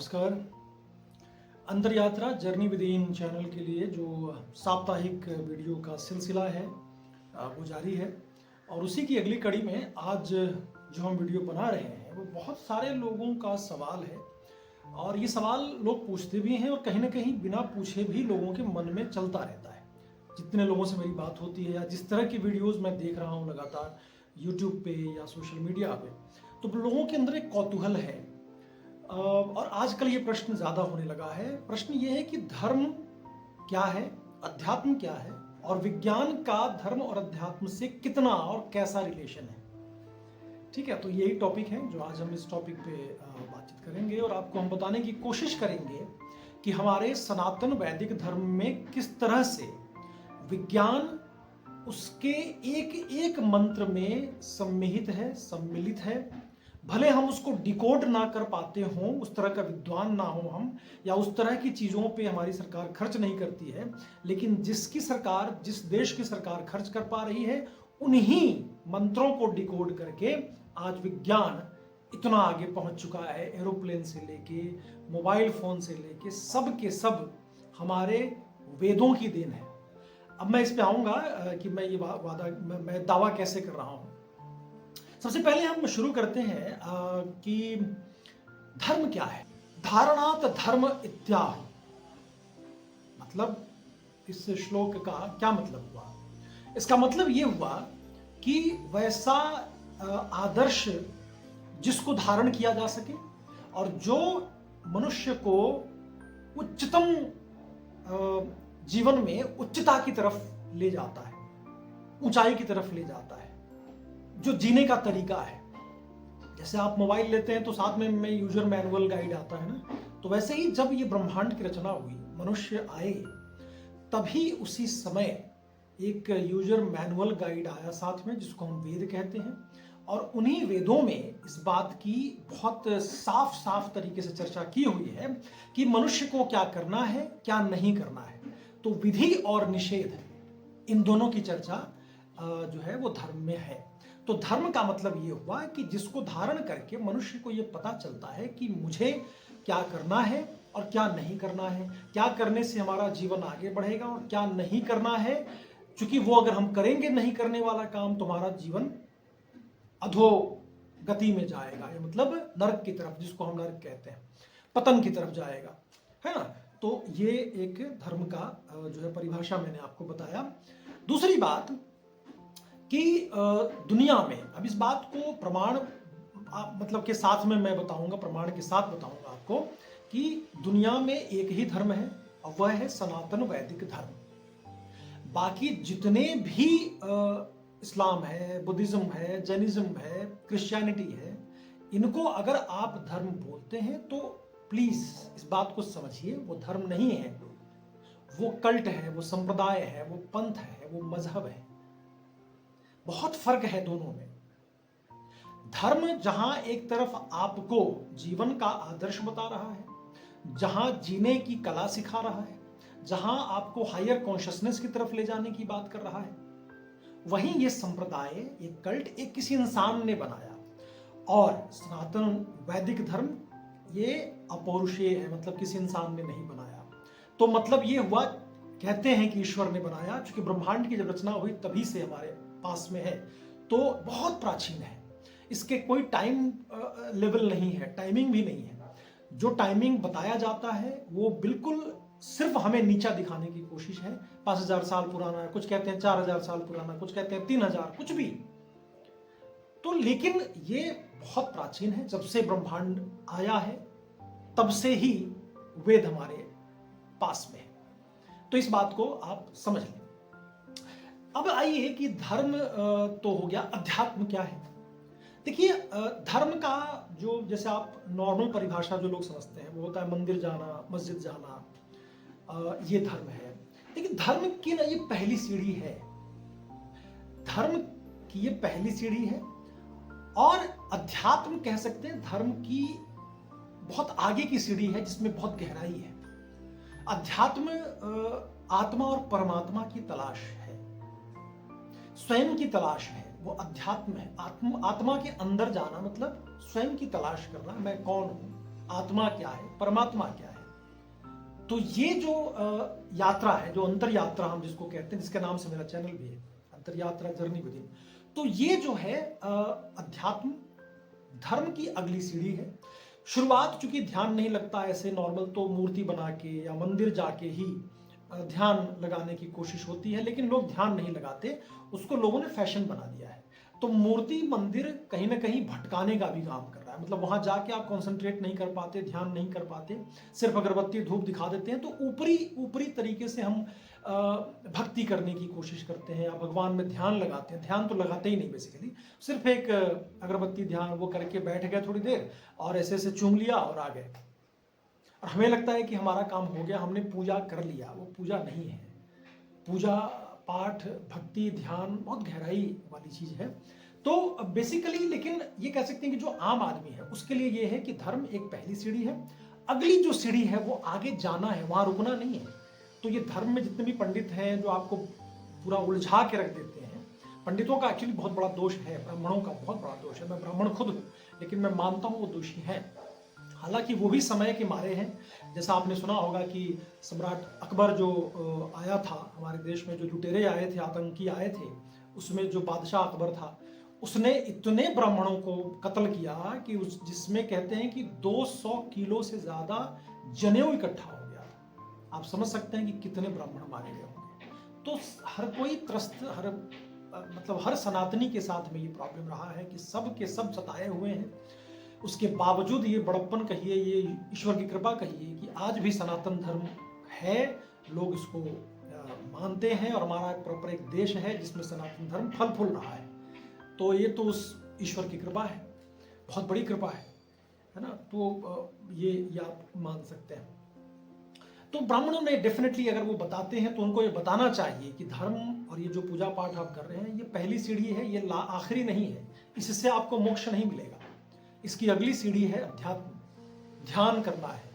नमस्कार। अंतर यात्रा जर्नी विद इन चैनल के लिए जो साप्ताहिक वीडियो का सिलसिला है वो जारी है और उसी की अगली कड़ी में आज जो हम वीडियो बना रहे हैं वो बहुत सारे लोगों का सवाल है और ये सवाल लोग पूछते भी हैं और कहीं ना कहीं बिना पूछे भी लोगों के मन में चलता रहता है। जितने लोगों से मेरी बात होती है या जिस तरह की वीडियोस मैं देख रहा हूँ लगातार यूट्यूब पे या सोशल मीडिया पे, तो लोगों के अंदर एक कौतूहल है और आजकल ये प्रश्न ज़्यादा होने लगा है। प्रश्न ये है कि धर्म क्या है, अध्यात्म क्या है और विज्ञान का धर्म और अध्यात्म से कितना और कैसा रिलेशन है। ठीक है, तो यही टॉपिक है जो आज हम इस टॉपिक पे बातचीत करेंगे और आपको हम बताने की कोशिश करेंगे कि हमारे सनातन वैदिक धर्म में किस तरह से विज्ञान उसके एक एक मंत्र में सम्मिलित है, सम्मिलित है। भले हम उसको डिकोड ना कर पाते हों, उस तरह का विद्वान ना हो हम, या उस तरह की चीज़ों पे हमारी सरकार खर्च नहीं करती है, लेकिन जिसकी सरकार, जिस देश की सरकार खर्च कर पा रही है, उन्हीं मंत्रों को डिकोड करके आज विज्ञान इतना आगे पहुंच चुका है। एरोप्लेन से लेके मोबाइल फोन से लेके सब के सब हमारे वेदों की देन है। अब मैं इस पे आऊंगा कि मैं ये मैं दावा कैसे कर रहा हूं। सबसे पहले हम शुरू करते हैं कि धर्म क्या है। धारणात धर्म इत्याह, मतलब इस श्लोक का क्या मतलब हुआ। इसका मतलब ये हुआ कि वैसा आदर्श जिसको धारण किया जा सके और जो मनुष्य को उच्चतम जीवन में उच्चता की तरफ ले जाता है, ऊंचाई की तरफ ले जाता है, जो जीने का तरीका है। जैसे आप मोबाइल लेते हैं तो साथ में यूजर मैनुअल गाइड आता है ना, तो वैसे ही जब ये ब्रह्मांड की रचना हुई, मनुष्य आए, तभी उसी समय एक यूजर मैनुअल गाइड आया साथ में, जिसको हम वेद कहते हैं। और उन्हीं वेदों में इस बात की बहुत साफ साफ तरीके से चर्चा की हुई है कि मनुष्य को क्या करना है, क्या नहीं करना है। तो विधि और निषेध, इन दोनों की चर्चा जो है वो धर्म में है। तो धर्म का मतलब ये हुआ कि जिसको धारण करके मनुष्य को ये पता चलता है कि मुझे क्या करना है और क्या नहीं करना है, क्या करने से हमारा जीवन आगे बढ़ेगा और क्या नहीं करना है। क्योंकि वो अगर हम करेंगे नहीं करने वाला काम तो हमारा जीवन अधो गति में जाएगा, या मतलब नरक की तरफ, जिसको हम नरक कहते हैं, पतन की तरफ जाएगा, है ना। तो ये एक धर्म का जो है परिभाषा मैंने आपको बताया। दूसरी बात कि दुनिया में, अब इस बात को प्रमाण मतलब के साथ में मैं बताऊंगा, प्रमाण के साथ बताऊंगा आपको कि दुनिया में एक ही धर्म है और वह है सनातन वैदिक धर्म। बाकी जितने भी इस्लाम है, बुद्धिज्म है, जैनिज्म है, क्रिश्चियनिटी है, इनको अगर आप धर्म बोलते हैं तो प्लीज इस बात को समझिए, वो धर्म नहीं है, वो कल्ट है, वो संप्रदाय है, वो पंथ है, वो मजहब है। बहुत फर्क है दोनों में। धर्म जहां एक तरफ आपको जीवन का आदर्श बता रहा है, जहां जीने की कला सिखा रहा है, जहां आपको हायर कॉन्शियसनेस की तरफ ले जाने की बात कर रहा है, वहीं ये संप्रदाय, ये कल्ट एक किसी इंसान ने बनाया। और सनातन वैदिक धर्म ये अपौरुषेय है, मतलब किसी इंसान ने नहीं बनाया। तो मतलब ये हुआ, कहते हैं कि ईश्वर ने बनाया, क्योंकि ब्रह्मांड की जब रचना हुई तभी से हमारे पास में है, तो बहुत प्राचीन है। इसके कोई टाइम लेवल नहीं है, टाइमिंग भी नहीं है। जो टाइमिंग बताया जाता है वो बिल्कुल सिर्फ हमें नीचा दिखाने की कोशिश है। 5000 साल पुराना, कुछ कहते हैं 4000 साल पुराना, कुछ कहते हैं 3000, कुछ भी। तो लेकिन ये बहुत प्राचीन है, जब से ब्रह्मांड आया है तब से ही वेद हमारे पास में है। तो इस बात को आप समझ लें। अब आइए कि धर्म तो हो गया, अध्यात्म क्या है। देखिए, धर्म का जो, जैसे आप नॉर्मल परिभाषा जो लोग समझते हैं वो होता है मंदिर जाना, मस्जिद जाना, ये धर्म है। लेकिन धर्म की ना ये पहली सीढ़ी है, धर्म की ये पहली सीढ़ी है। और अध्यात्म कह सकते हैं धर्म की बहुत आगे की सीढ़ी है, जिसमें बहुत गहराई है। अध्यात्म आत्मा और परमात्मा की तलाश है, स्वयं की तलाश है, वो अध्यात्म है। आत्मा के अंदर जाना मतलब स्वयं की तलाश करना, मैं कौन हूं, आत्मा क्या है, परमात्मा क्या है। तो ये जो यात्रा है, जो अंतर यात्रा हम जिसको कहते हैं, जिसके नाम से मेरा चैनल भी है, अंतर यात्रा जर्नी विद इन, तो ये जो है अध्यात्म धर्म की अगली सीढ़ी है। शुरुआत चूंकि ध्यान नहीं लगता ऐसे नॉर्मल, तो मूर्ति बना के या मंदिर जाके ही ध्यान लगाने की कोशिश होती है, लेकिन लोग ध्यान नहीं लगाते, उसको लोगों ने फैशन बना दिया है। तो मूर्ति मंदिर कहीं ना कहीं भटकाने का भी काम कर रहा है, मतलब वहां जाके आप कंसंट्रेट नहीं कर पाते, ध्यान नहीं कर पाते, सिर्फ अगरबत्ती धूप दिखा देते हैं। तो ऊपरी ऊपरी तरीके से हम भक्ति करने की कोशिश करते हैं या भगवान में ध्यान लगाते हैं। ध्यान तो लगाते ही नहीं बेसिकली, सिर्फ एक अगरबत्ती ध्यान वो करके बैठ गए थोड़ी देर और ऐसे ऐसे चूम लिया और आ गए, और हमें लगता है कि हमारा काम हो गया, हमने पूजा कर लिया। वो पूजा नहीं है। पूजा पाठ भक्ति ध्यान बहुत गहराई वाली चीज है। तो बेसिकली लेकिन ये कह सकते हैं कि जो आम आदमी है उसके लिए ये है कि धर्म एक पहली सीढ़ी है, अगली जो सीढ़ी है वो आगे जाना है, वहां रुकना नहीं है। तो ये धर्म में जितने भी पंडित हैं जो आपको पूरा उलझा के रख देते हैं, पंडितों का एक्चुअली बहुत बड़ा दोष है, ब्राह्मणों का बहुत बड़ा दोष है। मैं ब्राह्मण खुद हूँ, लेकिन मैं मानता हूँ वो दोषी है। हालांकि वो भी समय के मारे हैं। जैसा आपने सुना होगा कि सम्राट अकबर जो आया था हमारे देश में, जो लुटेरे आए थे, आतंकी आए थे, उसमें जो बादशाह अकबर था उसने इतने ब्राह्मणों को कत्ल किया कि उस जिसमें कहते हैं कि 200 किलो से ज्यादा जनेऊ इकट्ठा हो गया था। आप समझ सकते हैं कि कितने ब्राह्मण मारे गए होंगे। तो हर कोई त्रस्त, मतलब हर सनातनी के साथ में ये प्रॉब्लम रहा है कि सब के सब सताए हुए हैं। उसके बावजूद ये बड़प्पन कहिए, ये ईश्वर की कृपा कहिए कि आज भी सनातन धर्म है, लोग इसको मानते हैं, और हमारा प्रॉपर एक देश है जिसमें सनातन धर्म फल फूल रहा है। तो ये तो उस ईश्वर की कृपा है, बहुत बड़ी कृपा है ना। तो ये आप मान सकते हैं। तो ब्राह्मणों ने डेफिनेटली अगर वो बताते हैं तो उनको ये बताना चाहिए कि धर्म और ये जो पूजा पाठ आप कर रहे हैं ये पहली सीढ़ी है, ये आखिरी नहीं है, इससे आपको मोक्ष नहीं मिलेगा। इसकी अगली सीढ़ी है अध्यात्म, ध्यान करना है,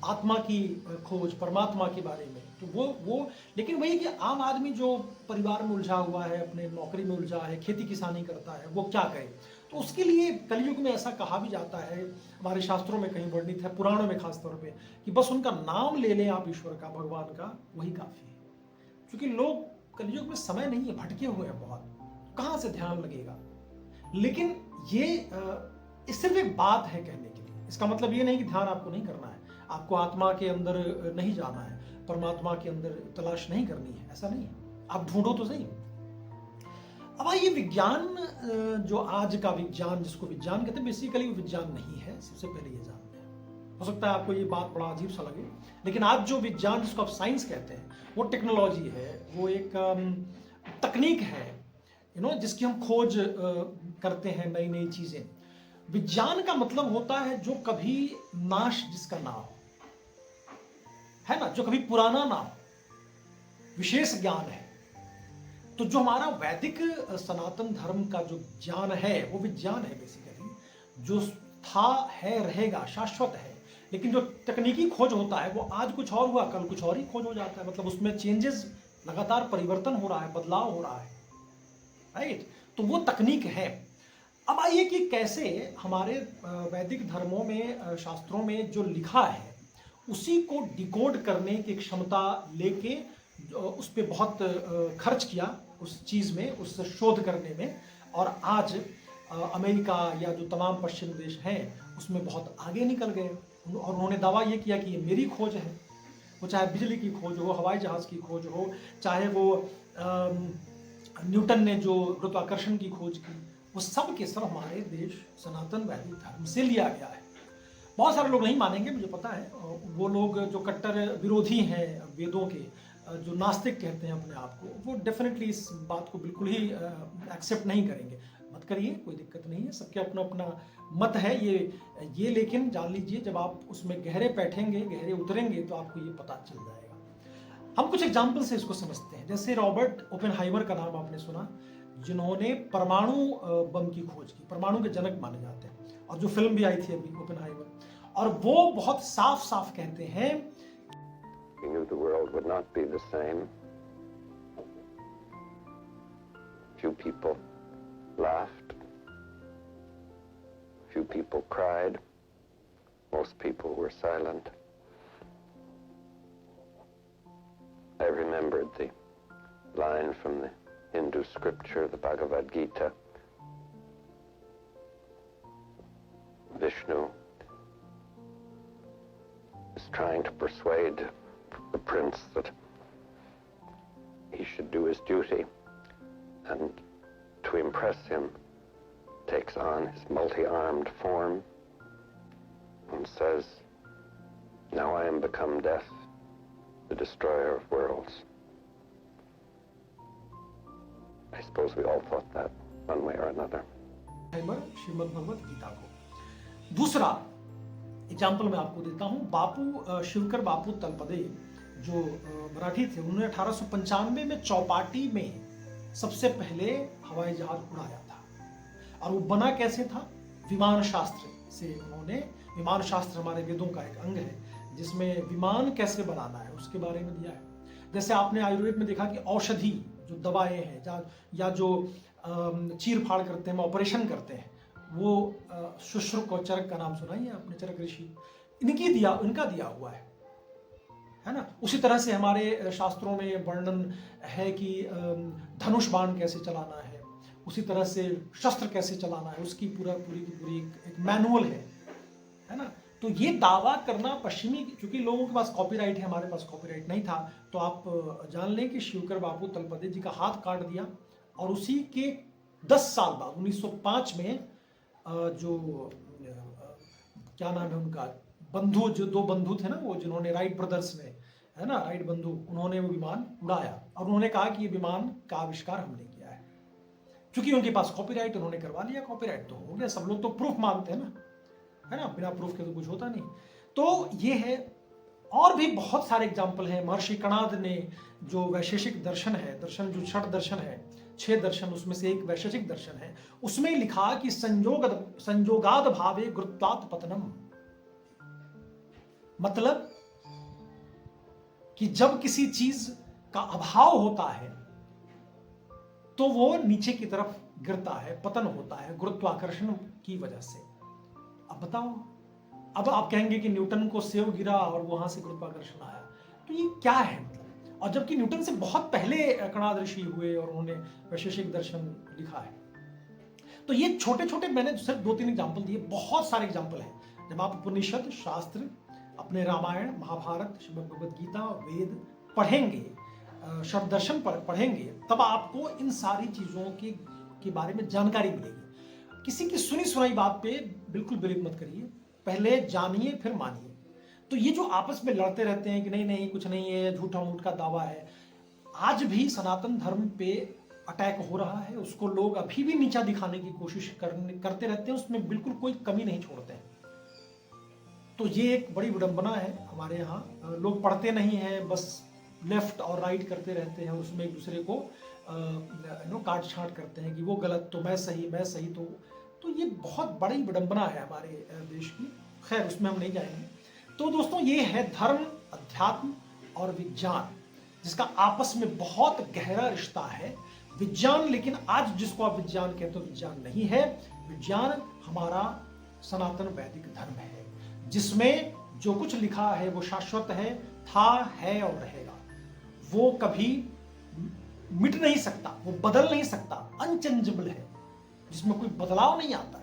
आत्मा की खोज, परमात्मा के बारे में। तो वो लेकिन वही कि आम आदमी जो परिवार में उलझा हुआ है, अपने नौकरी में उलझा है, खेती किसानी करता है, वो क्या करे। तो उसके लिए कलयुग में ऐसा कहा भी जाता है, हमारे शास्त्रों में कहीं वर्णित है, पुराणों में खासतौर पे, कि बस उनका नाम ले लें आप ईश्वर का, भगवान का, वही काफी है। क्योंकि लोग कलयुग में समय नहीं है, भटके हुए हैं बहुत, कहाँ से ध्यान लगेगा। लेकिन ये सिर्फ एक बात है कहने के लिए, इसका मतलब ये नहीं कि ध्यान आपको नहीं करना है, आपको आत्मा के अंदर नहीं जाना है, परमात्मा के अंदर तलाश नहीं करनी है, ऐसा नहीं है। आप ढूंढो तो सही। अब आइए विज्ञान, जो आज का विज्ञान जिसको विज्ञान कहते हैं, बेसिकली वो विज्ञान नहीं है, सबसे पहले ये जानते हैं। हो सकता है आपको ये बात बड़ा अजीब सा लगे, लेकिन आज जो विज्ञान जिसको आप साइंस कहते हैं वो टेक्नोलॉजी है, वो एक तकनीक है, जिसकी हम खोज करते हैं, नई नई चीजें। विज्ञान का मतलब होता है जो कभी नाश जिसका ना हो, है ना, जो कभी पुराना ना हो, विशेष ज्ञान है। तो जो हमारा वैदिक सनातन धर्म का जो ज्ञान है वो विज्ञान है बेसिकली, जो था है रहेगा, शाश्वत है। लेकिन जो तकनीकी खोज होता है वो आज कुछ और हुआ, कल कुछ और ही खोज हो जाता है, मतलब उसमें चेंजेस, लगातार परिवर्तन हो रहा है, बदलाव हो रहा है, राइट। तो वो तकनीक है। अब आइए कि कैसे हमारे वैदिक धर्मों में, शास्त्रों में जो लिखा है उसी को डिकोड करने की क्षमता लेके उस पर बहुत खर्च किया, उस चीज़ में, उस शोध करने में। और आज अमेरिका या जो तमाम पश्चिम देश हैं उसमें बहुत आगे निकल गए, और उन्होंने दावा ये किया कि ये मेरी खोज है। वो चाहे बिजली की खोज हो, हवाई जहाज़ की खोज हो, चाहे वो न्यूटन ने जो गुरुत्वाकर्षण की खोज की, वो सब के सब हमारे देश सनातन वैदिक धर्म से लिया गया है। बहुत सारे लोग नहीं मानेंगे, मुझे पता है, वो लोग जो कट्टर विरोधी हैं वेदों के, जो नास्तिक कहते हैं अपने आप को, वो डेफिनेटली इस बात को बिल्कुल ही एक्सेप्ट नहीं करेंगे। मत करिए, कोई दिक्कत नहीं है, सबके अपना अपना मत है ये। लेकिन जान लीजिए, जब आप उसमें गहरे बैठेंगे, गहरे उतरेंगे, तो आपको ये पता चल जाएगा। हम कुछ एग्जाम्पल से इसको समझते हैं। जैसे रॉबर्ट ओपेनहाइमर का नाम आपने सुना, जिन्होंने परमाणु बम की खोज की, परमाणु के जनक माने जाते हैं, और जो फिल्म भी आई थी अभी ओपेनहाइमर, और वो बहुत साफ साफ कहते हैं, He knew the world would not be the same. Few people laughed. Few people cried. most people were silent. I remembered the line from the Hindu scripture, the Bhagavad Gita. Vishnu is trying to persuade the prince that he should do his duty, and to impress him takes on his multi-armed form and says, "Now I am become death, the destroyer of worlds." I suppose we all thought that one way or another. Shrimad Bhagavad Gita को। दूसरा example मैं आपको देता हूं। बापू शिवकर बापू तलपदे जो मराठी थे, उन्होंने 1895 में चौपाटी में सबसे पहले हवाई जहाज उड़ाया था। और वो बना कैसे था? विमान शास्त्र से। उन्होंने विमान शास्त्र हमारे वेदों का एक अंग है जिसमें विमान कैसे बनाना है उसके बारे में दिया है। जैसे आपने आयुर्वेद में देखा कि औषधि जो दवाएं हैं या जो चीर फाड़ करते हैं, ऑपरेशन करते हैं, वो शुश्रुक और चरक का नाम सुना ही है आपने, चरक ऋषि, इनका दिया हुआ है ना। उसी तरह से हमारे शास्त्रों में वर्णन है कि धनुष बाण कैसे चलाना है, उसी तरह से शस्त्र कैसे चलाना है, उसकी पूरी की पूरी एक मैनुअल है ना। तो ये दावा करना पश्चिमी, क्योंकि लोगों के पास कॉपीराइट है, हमारे पास कॉपीराइट नहीं था, तो आप जान लें कि शिवकर बापू तलपदे जी का हाथ काट दिया। और उसी के 10 साल बाद 1905 में जो क्या नाम है उनका, बंधु, जो 2 बंधु थे ना, वो जिन्होंने राइट ब्रदर्स ने, है ना, राइट बंधु, उन्होंने वो विमान उड़ाया और उन्होंने कहा कि ये विमान का आविष्कार हमने किया है। क्योंकि उनके पास कॉपीराइट, उन्होंने करवा लिया, कॉपीराइट तो हो गया, सब लोग तो प्रूफ मानते हैं ना, है ना, बिना प्रूफ के तो कुछ होता नहीं। तो ये है। और भी बहुत सारे एग्जाम्पल हैं। महर्षि कणाद ने जो वैशेषिक दर्शन है, दर्शन जो 6 दर्शन है, 6 दर्शन, उसमें से एक वैशेषिक दर्शन है, उसमें लिखा कि संयोगाद भावे गुरुत्वात् पतनम, मतलब कि जब किसी चीज का अभाव होता है तो वो नीचे की तरफ गिरता है, पतन होता है गुरुत्वाकर्षण की वजह से। अब बताओ, अब आप कहेंगे कि न्यूटन को सेव गिरा और वहां से गुरुत्वाकर्षण आया, तो ये क्या है मतलब? और जबकि न्यूटन से बहुत पहले कणाद ऋषि हुए और उन्होंने वैशेषिक दर्शन लिखा है। तो ये छोटे छोटे, मैंने सिर्फ 2-3 एग्जाम्पल दिए, बहुत सारे एग्जाम्पल हैं। जब आप उपनिषद, शास्त्र, अपने रामायण, महाभारत, श्रीमद् भगवद गीता, वेद पढ़ेंगे, शब्द दर्शन पढ़ेंगे, तब आपको इन सारी चीजों के बारे में जानकारी मिलेगी। किसी की सुनी सुनाई बात पे बिल्कुल बिलीव मत करिए, पहले जानिए फिर मानिए। तो ये जो आपस में लड़ते रहते हैं कि नहीं नहीं कुछ नहीं है, झूठा मूठ का दावा है, आज भी सनातन धर्म पे अटैक हो रहा है, उसको लोग अभी भी नीचा दिखाने की कोशिश करते रहते हैं, उसमें बिल्कुल कोई कमी नहीं छोड़ते हैं। तो ये एक बड़ी विडंबना है हमारे यहाँ। लोग पढ़ते नहीं हैं, बस लेफ्ट और राइट करते रहते हैं, उसमें एक दूसरे को काट छांट करते हैं कि वो गलत तो मैं सही। तो ये बहुत बड़ी विडंबना है हमारे देश की। खैर, उसमें हम नहीं जाएंगे। तो दोस्तों, ये है धर्म, अध्यात्म और विज्ञान, जिसका आपस में बहुत गहरा रिश्ता है। विज्ञान, लेकिन आज जिसको आप विज्ञान कहते हो, विज्ञान नहीं है। विज्ञान हमारा सनातन वैदिक धर्म है, जिसमें जो कुछ लिखा है वो शाश्वत है, था, है और रहेगा। वो कभी मिट नहीं सकता, वो बदल नहीं सकता, अनचेंजेबल है, जिसमें कोई बदलाव नहीं आता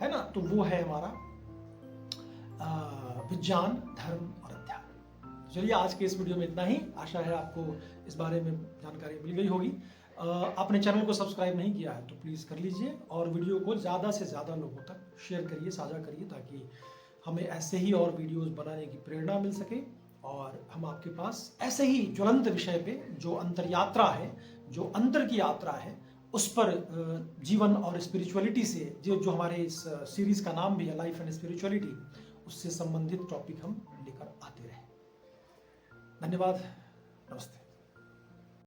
है ना। तो वो है हमारा विज्ञान, धर्म और अध्यात्म। चलिए, आज के इस वीडियो में इतना ही। आशा है आपको इस बारे में जानकारी मिल गई होगी। आपने चैनल को सब्सक्राइब नहीं किया है तो प्लीज़ कर लीजिए, और वीडियो को ज़्यादा से ज़्यादा लोगों तक शेयर करिए, साझा करिए, ताकि हमें ऐसे ही और वीडियोस बनाने की प्रेरणा मिल सके, और हम आपके पास ऐसे ही ज्वलंत विषय पे, जो अंतर यात्रा है, जो अंतर की यात्रा है, उस पर जीवन और स्पिरिचुअलिटी से, जो हमारे इस सीरीज़ का नाम भी है लाइफ एंड स्पिरिचुअलिटी, उससे संबंधित टॉपिक हम लेकर आते रहे। धन्यवाद, नमस्ते।